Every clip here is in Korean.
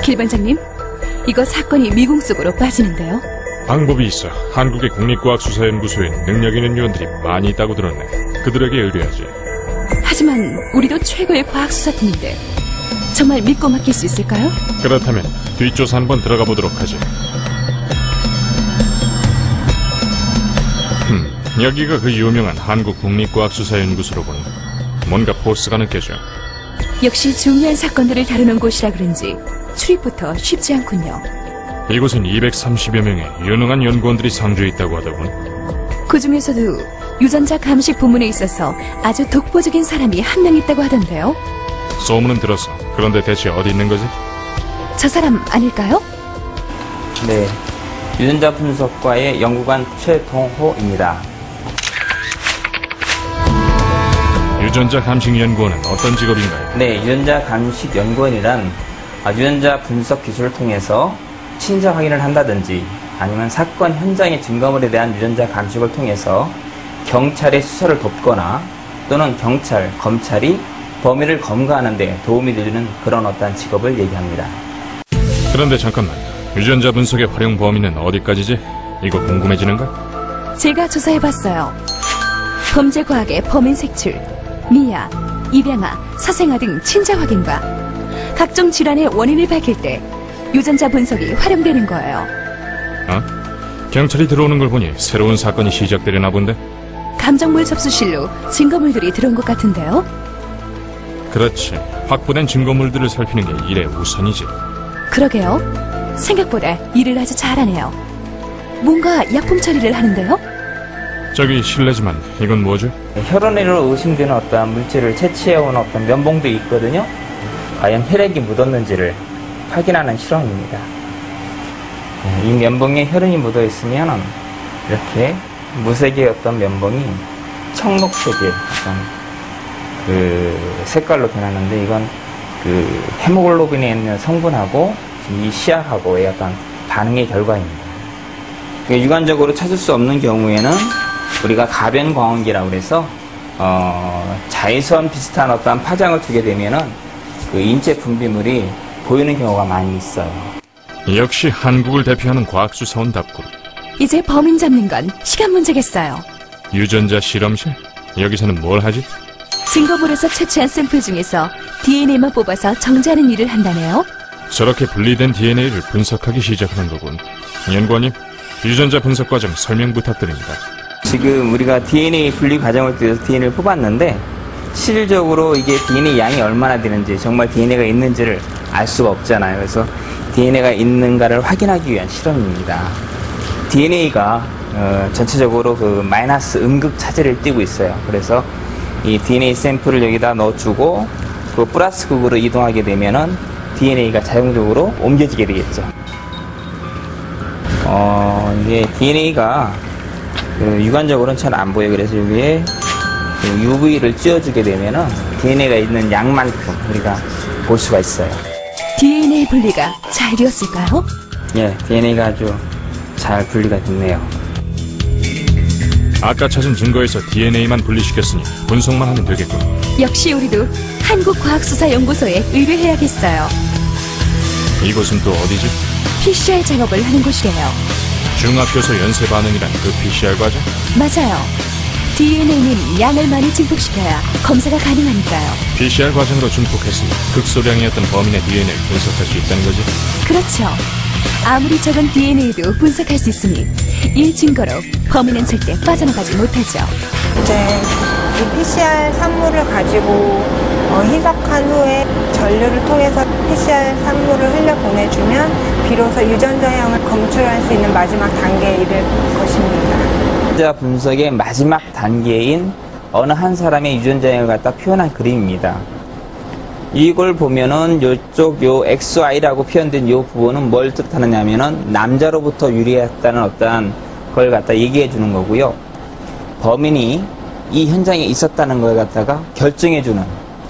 길 반장님, 이거 사건이 미궁 속으로 빠지는데요. 방법이 있어. 한국의 국립과학수사연구소에는 능력 있는 요원들이 많이 있다고 들었네. 그들에게 의뢰하지. 하지만 우리도 최고의 과학수사팀인데 정말 믿고 맡길 수 있을까요? 그렇다면 뒷조사 한번 들어가 보도록 하지. 여기가 그 유명한 한국국립과학수사연구소로군. 뭔가 포스가 느껴져. 역시 중요한 사건들을 다루는 곳이라 그런지 출입부터 쉽지 않군요. 이곳은 230여 명의 유능한 연구원들이 상주해 있다고 하더군. 그 중에서도 유전자 감식 부문에 있어서 아주 독보적인 사람이 한 명 있다고 하던데요. 소문은 들었어. 그런데 대체 어디 있는 거지? 저 사람 아닐까요? 네, 유전자 분석과의 연구관 최동호입니다. 유전자 감식 연구원은 어떤 직업인가요? 네, 유전자 감식 연구원이란 유전자 분석 기술을 통해서 친자 확인을 한다든지 아니면 사건 현장의 증거물에 대한 유전자 감식을 통해서 경찰의 수사를 돕거나 또는 경찰, 검찰이 범인을 검거하는 데 도움이 되는 그런 어떤 직업을 얘기합니다. 그런데 잠깐만. 유전자 분석의 활용 범위는 어디까지지? 이거 궁금해지는가? 제가 조사해봤어요. 범죄과학의 범인 색출, 미아, 입양아, 사생아 등 친자 확인과 각종 질환의 원인을 밝힐 때 유전자 분석이 활용되는 거예요. 경찰이 들어오는 걸 보니 새로운 사건이 시작되려나 본데? 감정물 접수실로 증거물들이 들어온 것 같은데요? 그렇지. 확보된 증거물들을 살피는 게 일의 우선이지. 그러게요. 생각보다 일을 아주 잘하네요. 뭔가 약품 처리를 하는데요? 저기 실례지만 이건 뭐죠? 혈흔으로 의심되는 어떤 물질을 채취해온 어떤 면봉도 있거든요. 과연 혈액이 묻었는지를 확인하는 실험입니다. 이 면봉에 혈흔이 묻어 있으면 이렇게 무색의 어떤 면봉이 청록색의 어떤 그 색깔로 변하는데 이건 그 헤모글로빈에 있는 성분하고 이 시약하고의 어떤 반응의 결과입니다. 육안적으로 찾을 수 없는 경우에는 우리가 가변광원기라고 해서 자외선 비슷한 어떤 파장을 두게 되면은 그 인체 분비물이 보이는 경우가 많이 있어요. 역시 한국을 대표하는 과학수사원답군. 이제 범인 잡는 건 시간 문제겠어요. 유전자 실험실? 여기서는 뭘 하지? 증거물에서 채취한 샘플 중에서 DNA만 뽑아서 정제하는 일을 한다네요. 저렇게 분리된 DNA를 분석하기 시작하는 거군. 연구원님, 유전자 분석 과정 설명 부탁드립니다. 지금 우리가 DNA 분리 과정을 통해서 DNA를 뽑았는데 실질적으로 이게 DNA 양이 얼마나 되는지 정말 DNA가 있는지를 알 수가 없잖아요. 그래서 DNA가 있는가를 확인하기 위한 실험입니다. DNA가 전체적으로 그 마이너스 음극 차지를 띠고 있어요. 그래서 이 DNA 샘플을 여기다 넣어주고 그 플러스 극으로 이동하게 되면은 DNA가 자동적으로 옮겨지게 되겠죠. 이제 DNA가 육안적으로는 잘 안 보여요. 그래서 여기에 UV를 쬐어주게 되면은 DNA가 있는 양만큼 우리가 볼 수가 있어요. DNA 분리가 잘 되었을까요? 예, DNA가 아주 잘 분리가 됐네요. 아까 찾은 증거에서 DNA만 분리시켰으니 분석만 하면 되겠군. 역시 우리도 한국과학수사연구소에 의뢰해야겠어요. 이곳은 또 어디지? PCR 작업을 하는 곳이래요. 중합효소 연쇄 반응이란 그 PCR 과정? 맞아요. DNA는 양을 많이 증폭시켜야 검사가 가능하니까요. PCR 과정으로 증폭했으니 극소량이었던 범인의 DNA를 분석할 수 있다는 거지? 그렇죠. 아무리 적은 DNA도 분석할 수 있으니 이 증거로 범인은 절대 빠져나가지 못하죠. 이제 이 PCR 산물을 가지고 희석한 후에 전류를 통해서 PCR 산물을 흘려보내주면 비로소 유전자형을 검출할 수 있는 마지막 단계에 이를 것입니다. 유전자 분석의 마지막 단계인 어느 한 사람의 유전자형을 갖다 표현한 그림입니다. 이걸 보면은 요쪽 요 XY라고 표현된 요 부분은 뭘 뜻하느냐면은 남자로부터 유래했다는 어떠한 걸 갖다 얘기해 주는 거고요. 범인이 이 현장에 있었다는 걸 갖다가 결정해 주는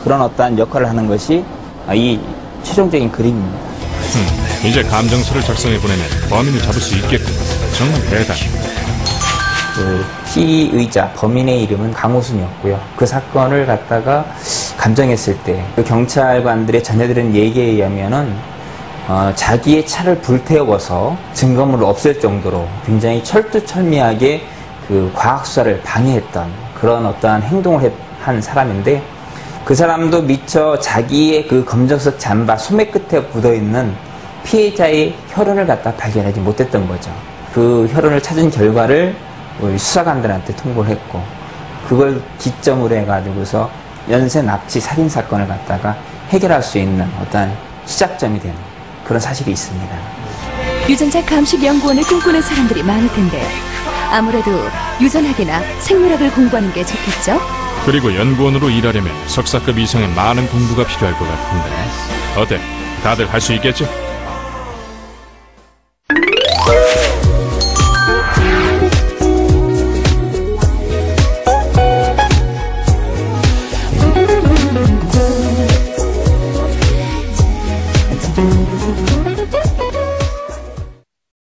그런 어떠한 역할을 하는 것이 이 최종적인 그림입니다. 이제 감정서를 작성해 보내면 범인을 잡을 수 있겠군. 정말 대단해. 그 피의자 범인의 이름은 강호순이었고요. 그 사건을 갖다가 감정했을 때 그 경찰관들의 자녀들은 얘기에 의하면은 자기의 차를 불태워서 증거물을 없앨 정도로 굉장히 철두철미하게 그 과학수사를 방해했던 그런 어떠한 행동을 한 사람인데, 그 사람도 미처 자기의 그 검정색 잠바 소매 끝에 묻어있는 피해자의 혈흔을 갖다 발견하지 못했던 거죠. 그 혈흔을 찾은 결과를 우리 수사관들한테 통보를 했고, 그걸 기점으로 해가지고서 연쇄 납치 살인 사건을 갖다가 해결할 수 있는 어떠한 시작점이 되는 그런 사실이 있습니다. 유전자 감식 연구원을 꿈꾸는 사람들이 많을 텐데 아무래도 유전학이나 생물학을 공부하는 게 좋겠죠? 그리고 연구원으로 일하려면 석사급 이상의 많은 공부가 필요할 것 같은데 어때? 다들 할 수 있겠지? Thank you.